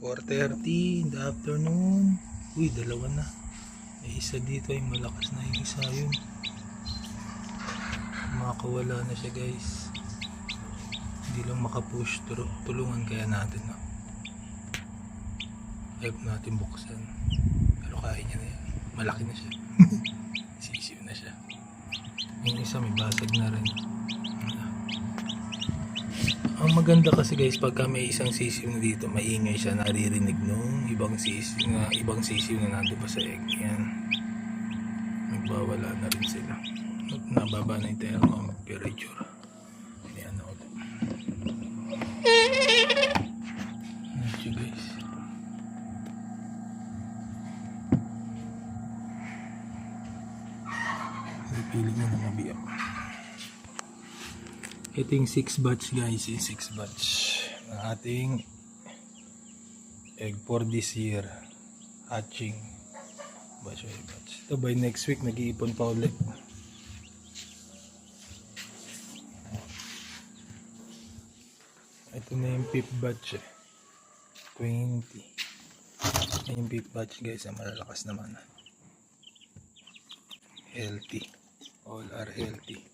4:30 in the afternoon. Uy, dalawa na. May isa dito ay malakas na yung isa yun. Makakawala na siya guys. Hindi lang makapush. Tulungan kaya natin, no? Help natin buksan. Pero kaya niya na yan. Malaki na siya. Sisiw na siya. Yung isa may basag na rin. Ang maganda kasi guys, pagka may isang sisiw na dito, maingay siya, naririnig nung ibang sisiw na nandun pa sa egg. Yan. Nagbawala na rin sila. Nababa na yung temperature. Yan na ulit. Medyo guys. Piling nyo na mabiyak. Ito yung 6 batch guys, yung 6 batch ng ating egg for this year hatching batch. Ito by next week nag-iipon pa ulit. Ito na yung 5th batch 20. Ito yung 5th batch guys, malalakas naman, healthy, all are healthy.